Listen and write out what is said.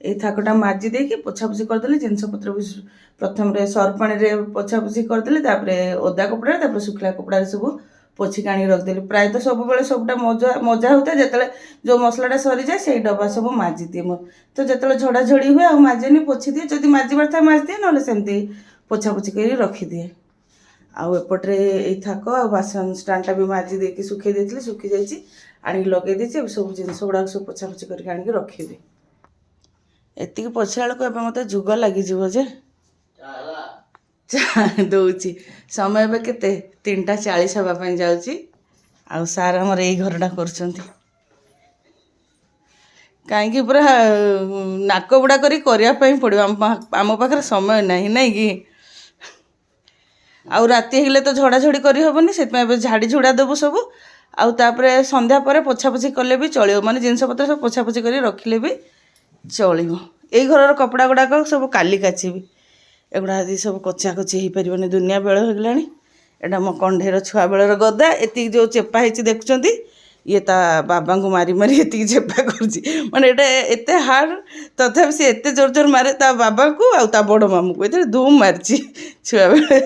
এই ଥାକଟା ମାଜି ଦେଇକି ପୋଛାପୋଛି କରିଦେଲେ ଜିନିଷପତ୍ର ବି ପ୍ରଥମରେ ସର୍ଫ ପାଣିରେ ପୋଛାପୋଛି କରିଦେଲେ, ତାପରେ ଓଦା କପଡ଼ାରେ, ତାପରେ ଶୁଖିଲା କପଡ଼ାରେ ସବୁ ପୋଛିକି ଆଣିକି ରଖିଦେଲି। ପ୍ରାୟତଃ ସବୁବେଳେ ସବୁଟା ମଜା ହେଉଥାଏ, ଯେତେବେଳେ ଯେଉଁ ମସଲାଟା ସରିଯାଏ ସେଇ ଡବା ସବୁ ମାଜିଦିଏ ମୁଁ। ତ ଯେତେବେଳେ ଝଡ଼ାଝଡ଼ି ହୁଏ ଆଉ ମାଜେନି, ପୋଛିଦିଏ। ଯଦି ମାଜିବାର ଥାଏ ମାଜିଦିଏ, ନହେଲେ ସେମିତି ପୋଛାପୋଛି କରି ରଖିଦିଏ। ଆଉ ଏପଟରେ ଏଇ ଥାକ ଆଉ ବାସନ ଷ୍ଟାଣ୍ଡଟା ବି ମାଜି ଦେଇକି ଶୁଖେଇ ଦେଇଥିଲି, ଶୁଖିଯାଇଛି, ଆଣିକି ଲଗେଇ ଦେଇଛି। ଏବେ ସବୁ ଜିନିଷ ଗୁଡ଼ାକ ସବୁ ପୋଛାପୋଛି କରିକି ଆଣିକି ରଖିବି। ଏତିକି ପୋଛିଲା ବେଳକୁ ଏବେ ମୋତେ ଯୁଗ ଲାଗିଯିବ ଯେ ଦେଉଛି। ସମୟ ଏବେ କେତେ 3ଟା 40 ହେବା ପାଇଁ ଯାଉଛି। ଆଉ ସାର୍ ଆମର ଏଇ ଘରଟା କରୁଛନ୍ତି। କାହିଁକି ପୁରା ନାକ ବୁଡ଼ା କରି କରିବା ପାଇଁ ପଡ଼ିବ, ଆମ ପାଖରେ ସମୟ ନାହିଁ, ନାଇଁ କି? ଆଉ ରାତି ହେଇଗଲେ ତ ଝଡ଼ାଝଡ଼ି କରିହେବନି, ସେଥିପାଇଁ ଏବେ ଝାଡ଼ି ଝୁଡ଼ା ଦେବୁ ସବୁ। ଆଉ ତାପରେ ସନ୍ଧ୍ୟା ପରେ ପୋଛାପୋଛି କଲେ ବି ଚଳିବ, ମାନେ ଜିନିଷପତ୍ର ସବୁ ପୋଛାପୋଛି କରି ରଖିଲେ ବି ଚଳିବ। ଏଇ ଘରର କପଡ଼ା ଗୁଡ଼ାକ ସବୁ କାଲି କାଚିବି। ଏଗୁଡ଼ା ଆଜି ସବୁ କଚାକଚି ହେଇପାରିବନି, ଦୁନିଆ ବେଳ ହେଇଗଲାଣି। ଏଇଟା ମୋ କଣ୍ଢେଇର ଛୁଆବେଳର ଗଦା। ଏତିକି ଯେଉଁ ଚେପା ହେଇଛି ଦେଖୁଛନ୍ତି, ଇଏ ତା ବାବାଙ୍କୁ ମାରି ମାରି ଏତିକି ଚେପା କରୁଛି। ମାନେ ଏଇଟା ଏତେ ହାର୍ଡ଼, ତଥାପି ସେ ଏତେ ଜୋର ଜୋର ମାରେ ତା ବାବାଙ୍କୁ ଆଉ ତା ବଡ଼ ମାମୁଁକୁ। ଏଥିରେ ଧୁମ୍ ମାରିଛି ଛୁଆବେଳେ।